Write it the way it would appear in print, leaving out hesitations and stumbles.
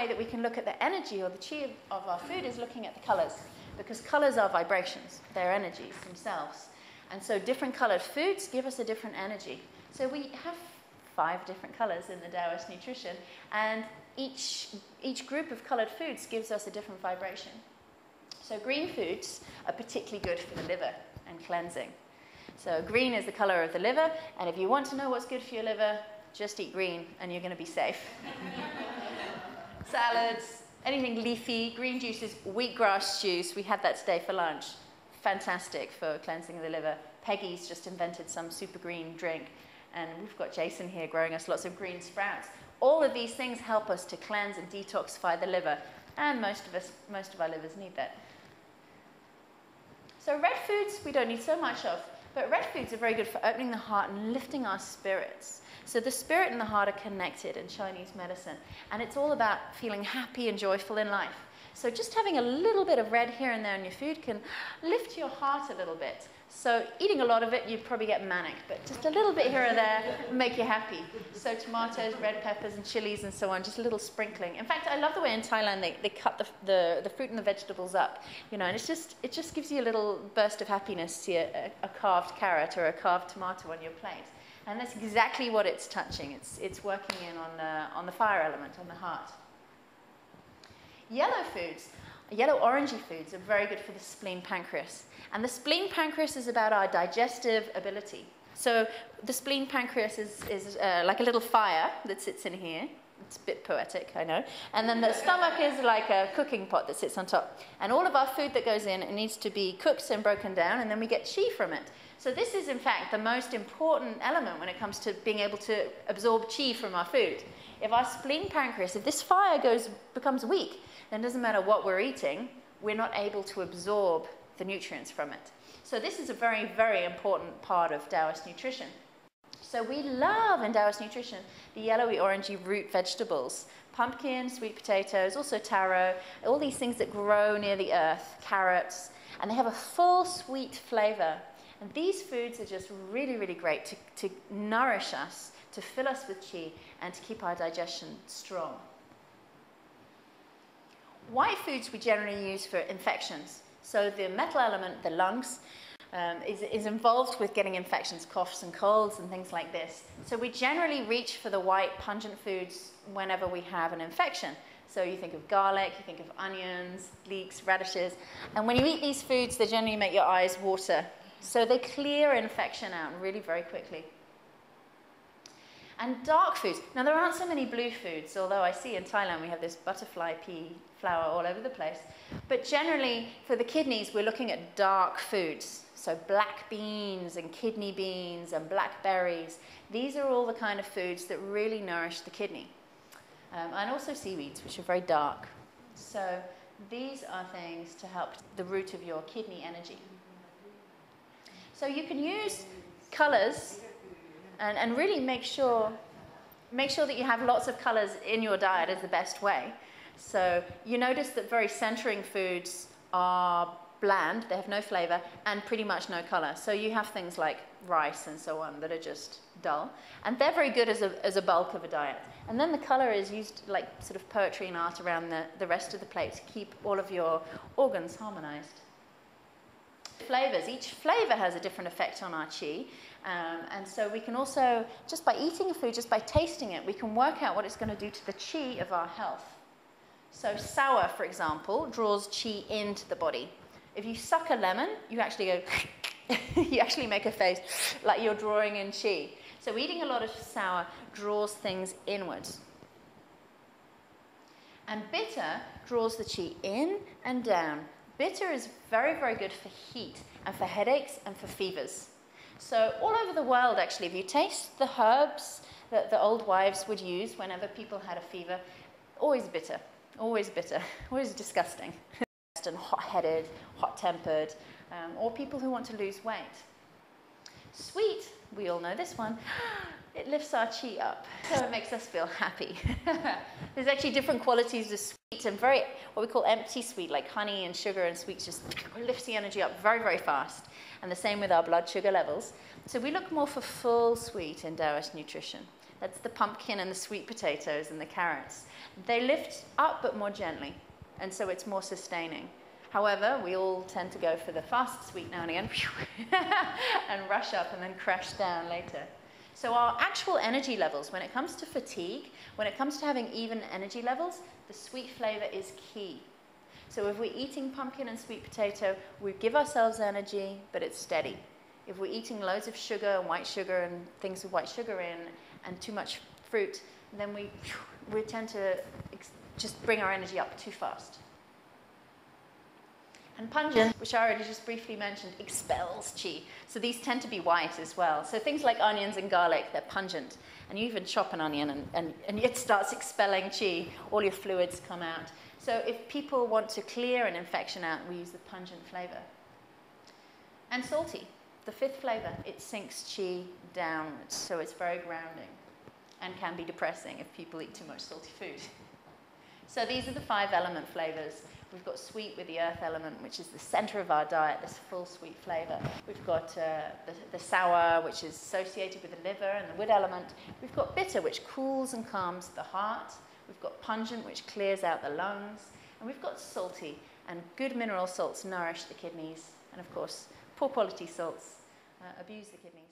way that we can look at the energy or the chi of our food is looking at the colors, because colors are vibrations, they're energies themselves. And so different colored foods give us a different energy. So we have 5 different colors in the Taoist nutrition, and each group of colored foods gives us a different vibration. So green foods are particularly good for the liver and cleansing. So green is the color of the liver, and if you want to know what's good for your liver, just eat green and you're going to be safe. Salads, anything leafy, green juices, wheatgrass juice, we had that today for lunch. Fantastic for cleansing the liver. Peggy's just invented some super green drink, and we've got Jason here growing us lots of green sprouts. All of these things help us to cleanse and detoxify the liver, and most of our livers need that. So red foods we don't need so much of, but red foods are very good for opening the heart and lifting our spirits. So the spirit and the heart are connected in Chinese medicine, and it's all about feeling happy and joyful in life. So just having a little bit of red here and there in your food can lift your heart a little bit. So eating a lot of it, you'd probably get manic, but just a little bit here or there will make you happy. So tomatoes, red peppers, and chilies and so on, just a little sprinkling. In fact, I love the way in Thailand they cut the fruit and the vegetables up, you know, and it just gives you a little burst of happiness to see a carved carrot or a carved tomato on your plate. And that's exactly what it's touching. It's working in on the fire element, on the heart. Yellow foods, yellow orangey foods are very good for the spleen pancreas. And the spleen pancreas is about our digestive ability. So the spleen pancreas is like a little fire that sits in here. It's a bit poetic, I know. And then the stomach is like a cooking pot that sits on top. And all of our food that goes in, it needs to be cooked and broken down, and then we get chi from it. So this is, in fact, the most important element when it comes to being able to absorb chi from our food. If our spleen pancreas, if this fire becomes weak, then it doesn't matter what we're eating, we're not able to absorb the nutrients from it. So this is a very, very important part of Taoist nutrition. So we love in Taoist nutrition the yellowy, orangey root vegetables, pumpkin, sweet potatoes, also taro, all these things that grow near the earth, carrots, and they have a full sweet flavor. And these foods are just really, really great to nourish us, to fill us with chi, and to keep our digestion strong. White foods we generally use for infections. So the metal element, the lungs, is involved with getting infections, coughs and colds and things like this. So we generally reach for the white pungent foods whenever we have an infection. So you think of garlic, you think of onions, leeks, radishes. And when you eat these foods, they generally make your eyes water. So they clear infection out really very quickly. And dark foods. Now, there aren't so many blue foods, although I see in Thailand we have this butterfly pea flower all over the place. But generally, for the kidneys, we're looking at dark foods. So black beans and kidney beans and blackberries. These are all the kind of foods that really nourish the kidney. And also seaweeds, which are very dark. So these are things to help the root of your kidney energy. So you can use colors and really make sure that you have lots of colors in your diet is the best way. So you notice that very centering foods are bland, they have no flavor, and pretty much no color. So you have things like rice and so on that are just dull. And they're very good as a bulk of a diet. And then the color is used like sort of poetry and art around the rest of the plate to keep all of your organs harmonized. Flavors. Each flavor has a different effect on our chi. And so we can also, just by eating a food, just by tasting it, we can work out what it's going to do to the chi of our health. So sour, for example, draws chi into the body. If you suck a lemon, you actually go, you actually make a face like you're drawing in chi. So eating a lot of sour draws things inwards. And bitter draws the chi in and down. Bitter is very, very good for heat and for headaches and for fevers. So all over the world, actually, if you taste the herbs that the old wives would use whenever people had a fever, always bitter, always disgusting. And hot-headed, hot-tempered, or people who want to lose weight. Sweet, we all know this one, it lifts our chi up, so it makes us feel happy. There's actually different qualities of sweet and very, what we call empty sweet, like honey and sugar and sweets just lifts the energy up very, very fast. And the same with our blood sugar levels. So we look more for full sweet in Taoist nutrition. That's the pumpkin and the sweet potatoes and the carrots. They lift up but more gently, and so it's more sustaining. However, we all tend to go for the fast sweet now and again and rush up and then crash down later. So our actual energy levels, when it comes to fatigue, when it comes to having even energy levels, the sweet flavor is key. So if we're eating pumpkin and sweet potato, we give ourselves energy, but it's steady. If we're eating loads of sugar and white sugar and things with white sugar in and too much fruit, then we tend to just bring our energy up too fast. And pungent, which I already just briefly mentioned, expels qi. So these tend to be white as well. So things like onions and garlic, they're pungent. And you even chop an onion and it starts expelling qi. All your fluids come out. So if people want to clear an infection out, we use the pungent flavor. And salty, the fifth flavor, it sinks qi downwards. So it's very grounding and can be depressing if people eat too much salty food. So these are the 5 element flavors. We've got sweet with the earth element, which is the center of our diet, this full sweet flavor. We've got the sour, which is associated with the liver and the wood element. We've got bitter, which cools and calms the heart. We've got pungent, which clears out the lungs. And we've got salty, and good mineral salts nourish the kidneys. And of course, poor quality salts abuse the kidneys.